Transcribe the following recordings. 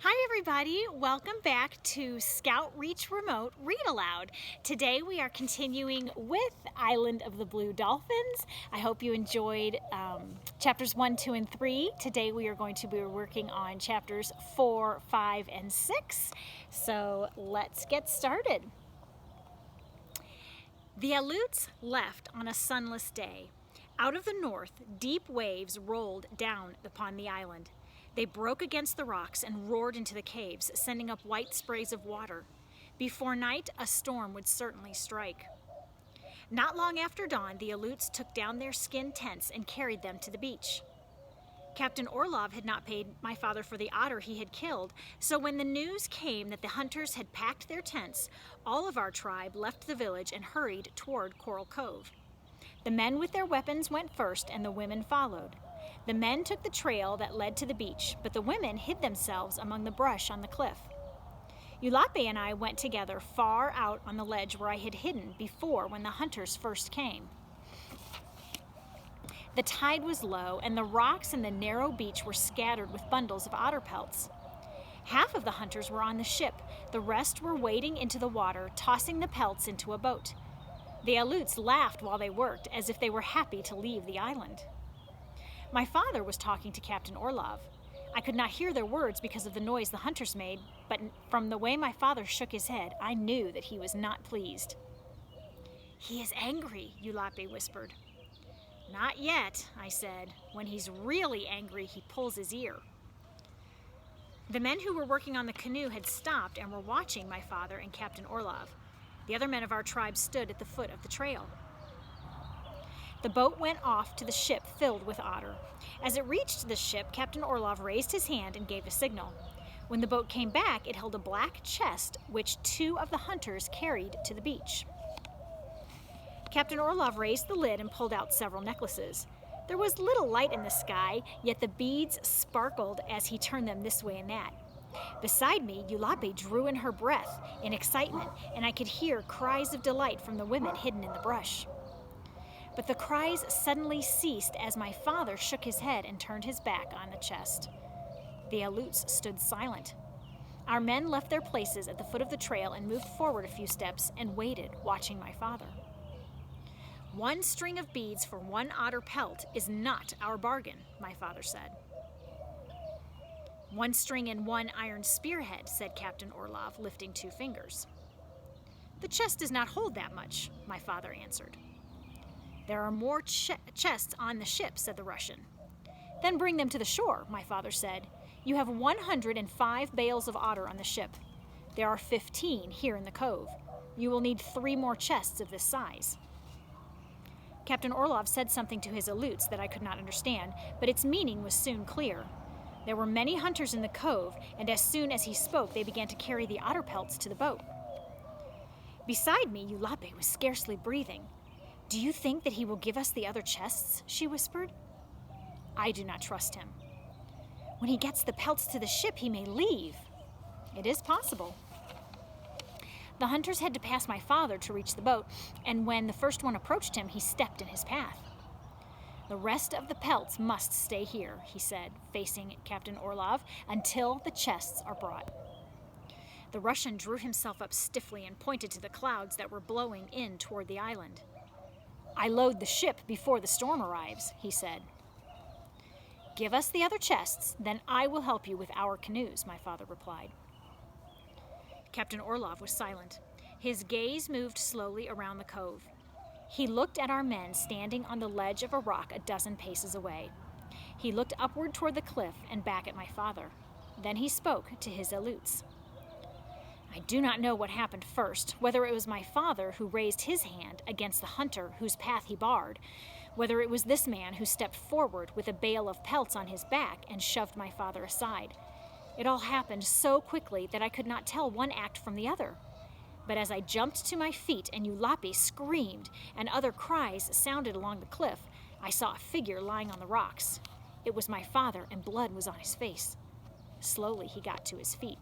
Hi everybody, welcome back to Scoutreach Remote Read Aloud. Today we are continuing with Island of the Blue Dolphins. I hope you enjoyed chapters 1, 2, and 3. Today we are going to be working on chapters 4, 5, and 6. So let's get started. The Alouds left on a sunless day. Out of the north, deep waves rolled down upon the island. They broke against the rocks and roared into the caves, sending up white sprays of water. Before night, a storm would certainly strike. Not long after dawn, the Alouds took down their skin tents and carried them to the beach. Captain Orlov had not paid my father for the otter he had killed, so when the news came that the hunters had packed their tents, all of our tribe left the village and hurried toward Coral Cove. The men with their weapons went first, and the women followed. The men took the trail that led to the beach, but the women hid themselves among the brush on the cliff. Ulape and I went together far out on the ledge where I had hidden before when the hunters first came. The tide was low, and the rocks in the narrow beach were scattered with bundles of otter pelts. Half of the hunters were on the ship. The rest were wading into the water, tossing the pelts into a boat. The Alouds laughed while they worked, as if they were happy to leave the island. My father was talking to Captain Orlov. I could not hear their words because of the noise the hunters made, but from the way my father shook his head, I knew that he was not pleased. "He is angry," Ulape whispered. "Not yet," I said. "When he's really angry, he pulls his ear." The men who were working on the canoe had stopped and were watching my father and Captain Orlov. The other men of our tribe stood at the foot of the trail. The boat went off to the ship filled with otter. As it reached the ship, Captain Orlov raised his hand and gave a signal. When the boat came back, it held a black chest, which two of the hunters carried to the beach. Captain Orlov raised the lid and pulled out several necklaces. There was little light in the sky, yet the beads sparkled as he turned them this way and that. Beside me, Ulape drew in her breath in excitement, and I could hear cries of delight from the women hidden in the brush. But the cries suddenly ceased as my father shook his head and turned his back on the chest. The Alouds stood silent. Our men left their places at the foot of the trail and moved forward a few steps and waited, watching my father. "One string of beads for one otter pelt is not our bargain," my father said. "One string and one iron spearhead," said Captain Orlov, lifting 2 fingers. "The chest does not hold that much," my father answered. "There are more chests on the ship," said the Russian. "Then bring them to the shore," my father said. "You have 105 bales of otter on the ship. There are 15 here in the cove. You will need 3 more chests of this size." Captain Orlov said something to his Alouds that I could not understand, but its meaning was soon clear. There were many hunters in the cove, and as soon as he spoke, they began to carry the otter pelts to the boat. Beside me, Ulape was scarcely breathing. "Do you think that he will give us the other chests?" she whispered. "I do not trust him. When he gets the pelts to the ship, he may leave." "It is possible." The hunters had to pass my father to reach the boat, and when the first one approached him, he stepped in his path. "The rest of the pelts must stay here," he said, facing Captain Orlov, "until the chests are brought." The Russian drew himself up stiffly and pointed to the clouds that were blowing in toward the island. "I load the ship before the storm arrives," he said. "Give us the other chests, then I will help you with our canoes," my father replied. Captain Orlov was silent. His gaze moved slowly around the cove. He looked at our men standing on the ledge of a rock a dozen paces away. He looked upward toward the cliff and back at my father. Then he spoke to his Alouds. I do not know what happened first, whether it was my father who raised his hand against the hunter whose path he barred, whether it was this man who stepped forward with a bale of pelts on his back and shoved my father aside. It all happened so quickly that I could not tell one act from the other. But as I jumped to my feet and Ulape screamed and other cries sounded along the cliff, I saw a figure lying on the rocks. It was my father, and blood was on his face. Slowly he got to his feet.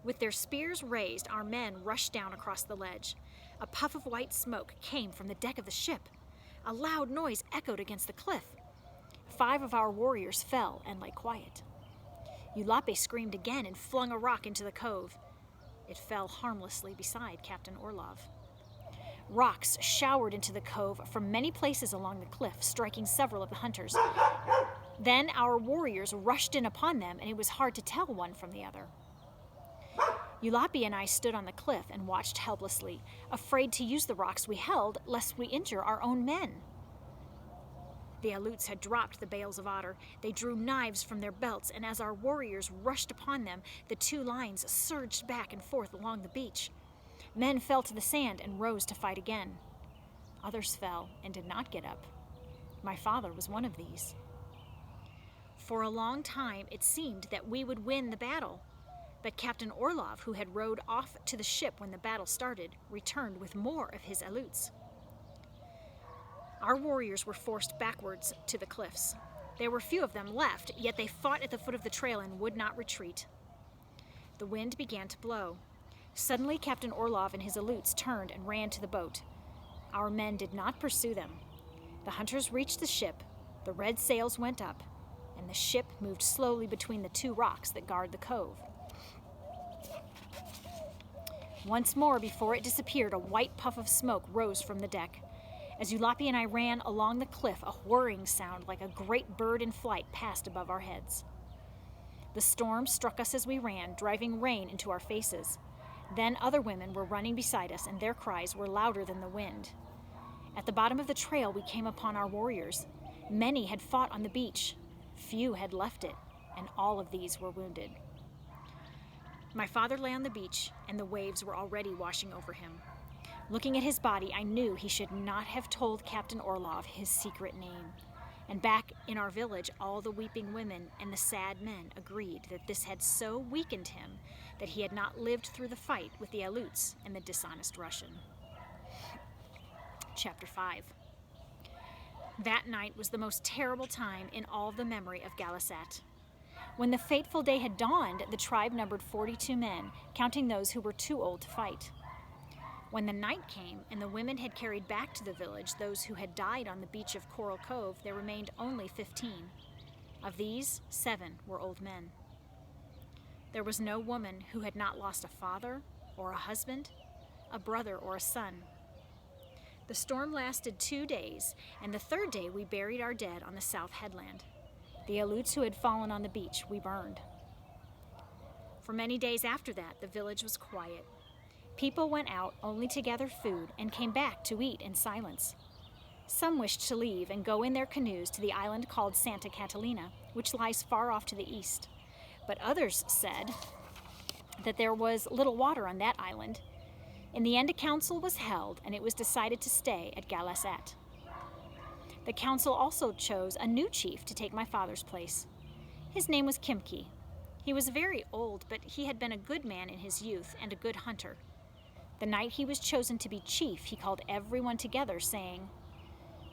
With their spears raised, our men rushed down across the ledge. A puff of white smoke came from the deck of the ship. A loud noise echoed against the cliff. 5 of our warriors fell and lay quiet. Eulape screamed again and flung a rock into the cove. It fell harmlessly beside Captain Orlov. Rocks showered into the cove from many places along the cliff, striking several of the hunters. Then our warriors rushed in upon them, and it was hard to tell one from the other. Eulape and I stood on the cliff and watched helplessly, afraid to use the rocks we held lest we injure our own men. The Aleuts had dropped the bales of otter. They drew knives from their belts, and as our warriors rushed upon them, the two lines surged back and forth along the beach. Men fell to the sand and rose to fight again. Others fell and did not get up. My father was one of these. For a long time it seemed that we would win the battle, but Captain Orlov, who had rowed off to the ship when the battle started, returned with more of his Aleuts. Our warriors were forced backwards to the cliffs. There were few of them left, yet they fought at the foot of the trail and would not retreat. The wind began to blow. Suddenly Captain Orlov and his Aleuts turned and ran to the boat. Our men did not pursue them. The hunters reached the ship, the red sails went up, and the ship moved slowly between the two rocks that guard the cove. Once more, before it disappeared, a white puff of smoke rose from the deck. As Eulape and I ran along the cliff, a whirring sound like a great bird in flight passed above our heads. The storm struck us as we ran, driving rain into our faces. Then other women were running beside us, and their cries were louder than the wind. At the bottom of the trail, we came upon our warriors. Many had fought on the beach. Few had left it, and all of these were wounded. My father lay on the beach, and the waves were already washing over him. Looking at his body, I knew he should not have told Captain Orlov his secret name. And back in our village, all the weeping women and the sad men agreed that this had so weakened him that he had not lived through the fight with the Aleuts and the dishonest Russian. Chapter 5. That night was the most terrible time in all the memory of Galasat. When the fateful day had dawned, the tribe numbered 42 men, counting those who were too old to fight. When the night came and the women had carried back to the village those who had died on the beach of Coral Cove, there remained only 15. Of these, 7 were old men. There was no woman who had not lost a father or a husband, a brother or a son. The storm lasted 2 days, and the third day we buried our dead on the south headland. The Aleuts who had fallen on the beach we burned. For many days after that, the village was quiet. People went out only to gather food and came back to eat in silence. Some wished to leave and go in their canoes to the island called Santa Catalina, which lies far off to the east. But others said that there was little water on that island. In the end, a council was held, and it was decided to stay at Galasat. The council also chose a new chief to take my father's place. His name was Chpt. He was very old, but he had been a good man in his youth and a good hunter. The night he was chosen to be chief, he called everyone together, saying,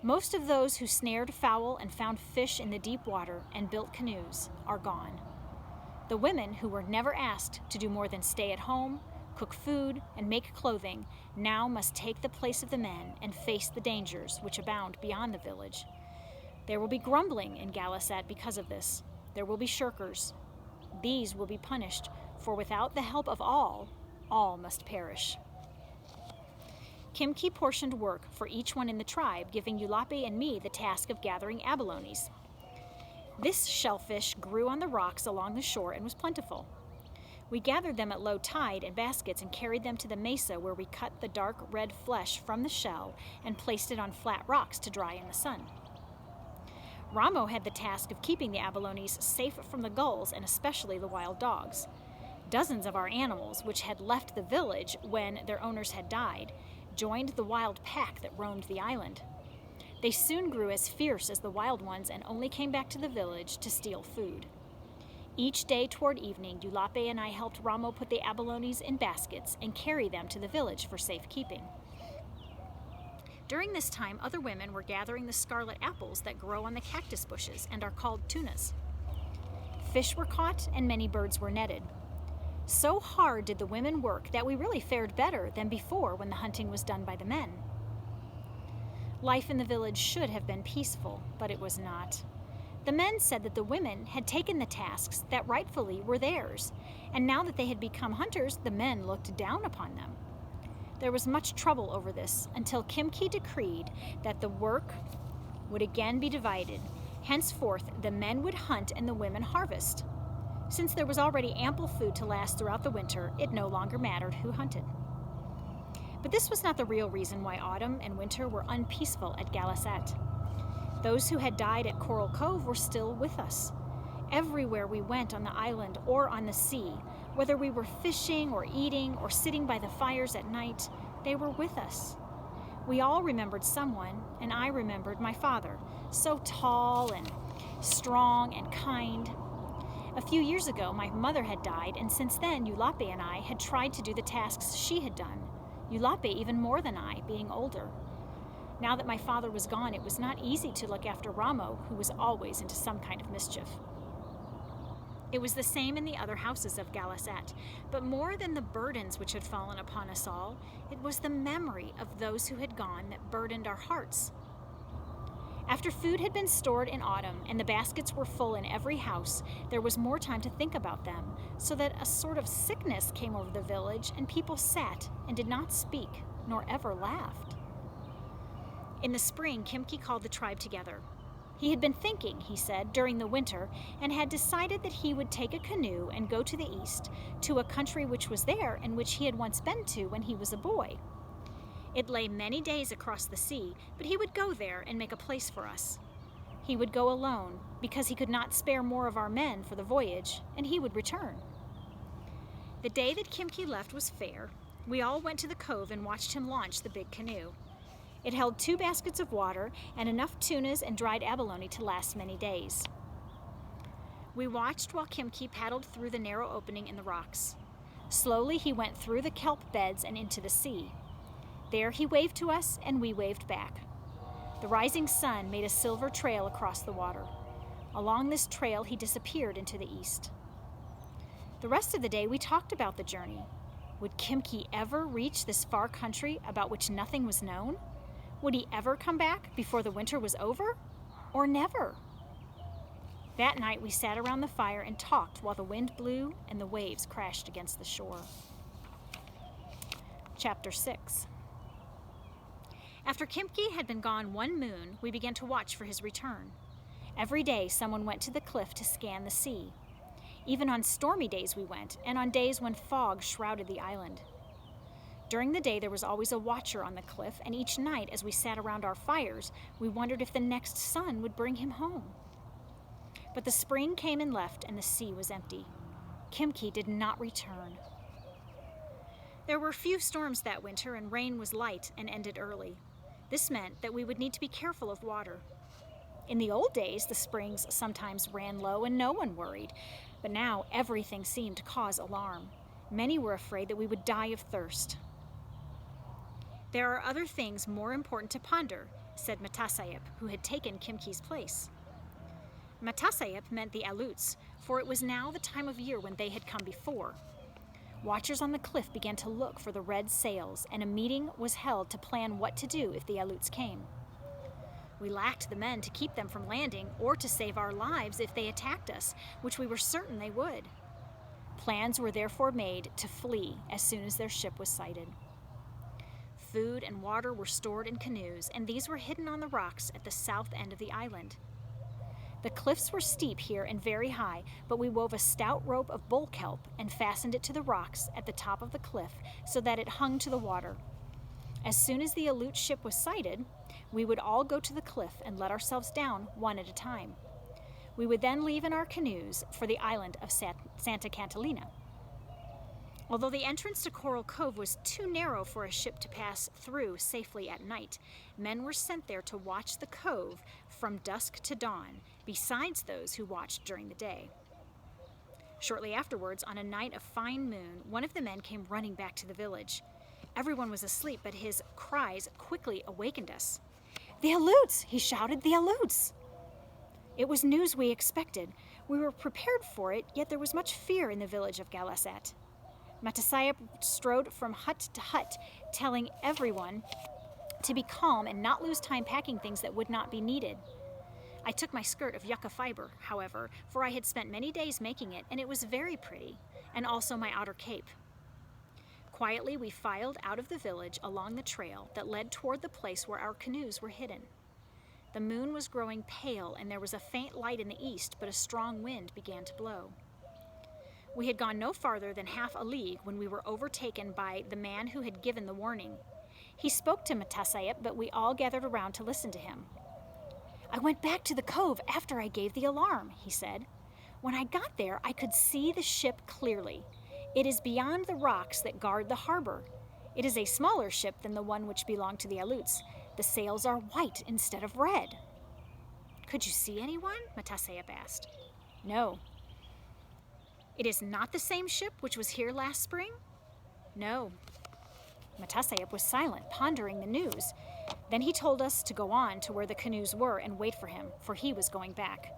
"Most of those who snared fowl and found fish in the deep water and built canoes are gone. The women, who were never asked to do more than stay at home, cook food, and make clothing, now must take the place of the men and face the dangers which abound beyond the village. There will be grumbling in Galasat because of this. There will be shirkers. These will be punished, for without the help of all must perish." Chpt portioned work for each one in the tribe, giving Eulape and me the task of gathering abalones. This shellfish grew on the rocks along the shore and was plentiful. We gathered them at low tide in baskets and carried them to the mesa, where we cut the dark red flesh from the shell and placed it on flat rocks to dry in the sun. Ramo had the task of keeping the abalones safe from the gulls and especially the wild dogs. Dozens of our animals, which had left the village when their owners had died, joined the wild pack that roamed the island. They soon grew as fierce as the wild ones and only came back to the village to steal food. Each day toward evening, Eulape and I helped Ramo put the abalones in baskets and carry them to the village for safekeeping. During this time, other women were gathering the scarlet apples that grow on the cactus bushes and are called tunas. Fish were caught and many birds were netted. So hard did the women work that we really fared better than before when the hunting was done by the men. Life in the village should have been peaceful, but it was not. The men said that the women had taken the tasks that rightfully were theirs, and now that they had become hunters, the men looked down upon them. There was much trouble over this until Chpt decreed that the work would again be divided. Henceforth, the men would hunt and the women harvest. Since there was already ample food to last throughout the winter, it no longer mattered who hunted. But this was not the real reason why autumn and winter were unpeaceful at Galasat. Those who had died at Coral Cove were still with us. Everywhere we went on the island or on the sea, whether we were fishing or eating or sitting by the fires at night, they were with us. We all remembered someone, and I remembered my father, so tall and strong and kind. A few years ago, my mother had died, and since then, Eulape and I had tried to do the tasks she had done. Eulape even more than I, being older. Now that my father was gone, it was not easy to look after Ramo, who was always into some kind of mischief. It was the same in the other houses of Galasat, but more than the burdens which had fallen upon us all, it was the memory of those who had gone that burdened our hearts. After food had been stored in autumn and the baskets were full in every house, there was more time to think about them, so that a sort of sickness came over the village and people sat and did not speak, nor ever laughed. In the spring, Chpt called the tribe together. He had been thinking, he said, during the winter, and had decided that he would take a canoe and go to the east, to a country which was there and which he had once been to when he was a boy. It lay many days across the sea, but he would go there and make a place for us. He would go alone, because he could not spare more of our men for the voyage, and he would return. The day that Chpt left was fair. We all went to the cove and watched him launch the big canoe. It held 2 baskets of water and enough tunas and dried abalone to last many days. We watched while Chpt paddled through the narrow opening in the rocks. Slowly he went through the kelp beds and into the sea. There he waved to us and we waved back. The rising sun made a silver trail across the water. Along this trail he disappeared into the east. The rest of the day we talked about the journey. Would Chpt ever reach this far country about which nothing was known? Would he ever come back before the winter was over? Or never? That night we sat around the fire and talked while the wind blew and the waves crashed against the shore. Chapter 6. After Chpt had been gone 1 moon, we began to watch for his return. Every day someone went to the cliff to scan the sea. Even on stormy days we went, and on days when fog shrouded the island. During the day there was always a watcher on the cliff, and each night as we sat around our fires, we wondered if the next sun would bring him home. But the spring came and left, and the sea was empty. Chpt did not return. There were few storms that winter, and rain was light and ended early. This meant that we would need to be careful of water. In the old days, the springs sometimes ran low and no one worried, but now everything seemed to cause alarm. Many were afraid that we would die of thirst. There are other things more important to ponder, said Matasayep, who had taken Chpt's place. Matasayep meant the Aleuts, for it was now the time of year when they had come before. Watchers on the cliff began to look for the red sails, and a meeting was held to plan what to do if the Aleuts came. We lacked the men to keep them from landing or to save our lives if they attacked us, which we were certain they would. Plans were therefore made to flee as soon as their ship was sighted. Food and water were stored in canoes, and these were hidden on the rocks at the south end of the island. The cliffs were steep here and very high, but we wove a stout rope of bull kelp and fastened it to the rocks at the top of the cliff so that it hung to the water. As soon as the Aleut ship was sighted, we would all go to the cliff and let ourselves down one at a time. We would then leave in our canoes for the island of Santa Catalina. Although the entrance to Coral Cove was too narrow for a ship to pass through safely at night, men were sent there to watch the cove from dusk to dawn, besides those who watched during the day. Shortly afterwards, on a night of fine moon, one of the men came running back to the village. Everyone was asleep, but his cries quickly awakened us. "The Aleuts!" he shouted, "the Aleuts!" It was news we expected. We were prepared for it, yet there was much fear in the village of Galasat. Matasayep strode from hut to hut, telling everyone to be calm and not lose time packing things that would not be needed. I took my skirt of yucca fiber, however, for I had spent many days making it, and it was very pretty, and also my outer cape. Quietly, we filed out of the village along the trail that led toward the place where our canoes were hidden. The moon was growing pale, and there was a faint light in the east, but a strong wind began to blow. We had gone no farther than half a league when we were overtaken by the man who had given the warning. He spoke to Metasaep, but we all gathered around to listen to him. "I went back to the cove after I gave the alarm," he said. "When I got there, I could see the ship clearly. It is beyond the rocks that guard the harbor. It is a smaller ship than the one which belonged to the Aleuts. The sails are white instead of red." "Could you see anyone?" Metasaep asked. "No." "It is not the same ship which was here last spring?" "No." Metasaep was silent, pondering the news. Then he told us to go on to where the canoes were and wait for him, for he was going back.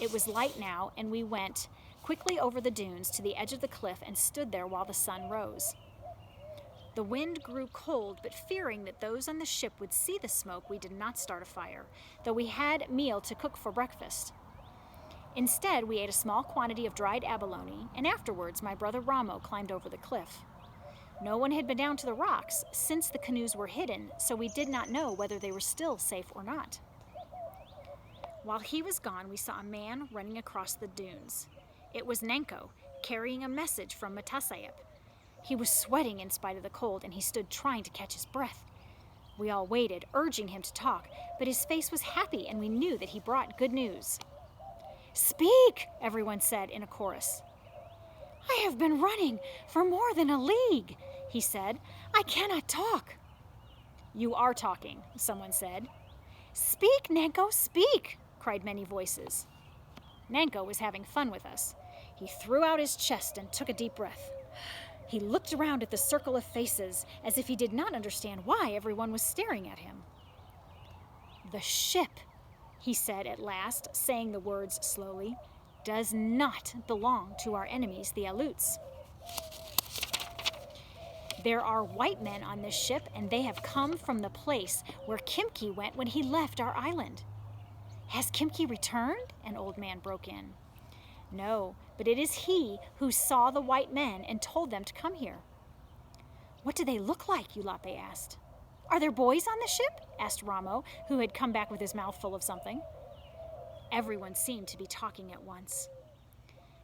It was light now, and we went quickly over the dunes to the edge of the cliff and stood there while the sun rose. The wind grew cold, but fearing that those on the ship would see the smoke, we did not start a fire, though we had meal to cook for breakfast. Instead, we ate a small quantity of dried abalone, and afterwards my brother Ramo climbed over the cliff. No one had been down to the rocks since the canoes were hidden, so we did not know whether they were still safe or not. While he was gone, we saw a man running across the dunes. It was Nenko, carrying a message from Metasaep. He was sweating in spite of the cold, and he stood trying to catch his breath. We all waited, urging him to talk, but his face was happy, and we knew that he brought good news. "Speak," everyone said in a chorus. "I have been running for more than a league," he said. "I cannot talk." "You are talking," someone said. "Speak, Nenko, speak," cried many voices. Nenko was having fun with us. He threw out his chest and took a deep breath. He looked around at the circle of faces as if he did not understand why everyone was staring at him. "The ship," he said at last, saying the words slowly, "does not belong to our enemies, the Aleuts. There are white men on this ship, and they have come from the place where Chpt went when he left our island." "Has Chpt returned?" an old man broke in. "No, but it is he who saw the white men and told them to come here." "What do they look like?" Eulape asked. "Are there boys on the ship?" asked Ramo, who had come back with his mouth full of something. Everyone seemed to be talking at once.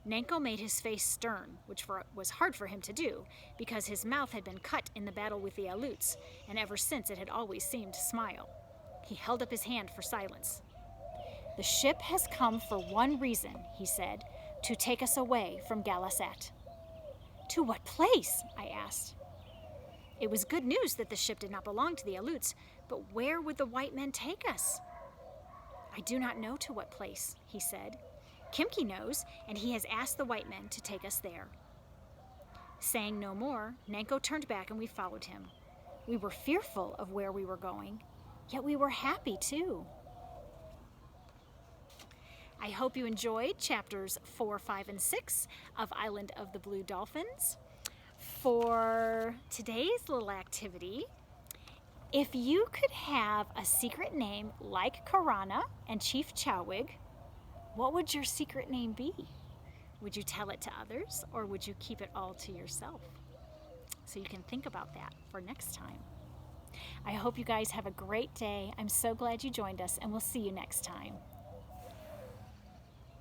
Nenko made his face stern, which was hard for him to do, because his mouth had been cut in the battle with the Aleuts, and ever since it had always seemed to smile. He held up his hand for silence. "The ship has come for one reason," he said, "to take us away from Galasat." "To what place?" I asked. It was good news that the ship did not belong to the Aleuts, but where would the white men take us? "I do not know to what place," he said. "Chpt knows, and he has asked the white men to take us there." Saying no more, Nenko turned back and we followed him. We were fearful of where we were going, yet we were happy too. I hope you enjoyed chapters 4, 5, and 6 of Island of the Blue Dolphins. For today's little activity, if you could have a secret name like Quanah and Chief Chowig, what would your secret name be? Would you tell it to others, or would you keep it all to yourself? So you can think about that for next time. I hope you guys have a great day. I'm so glad you joined us, and we'll see you next time.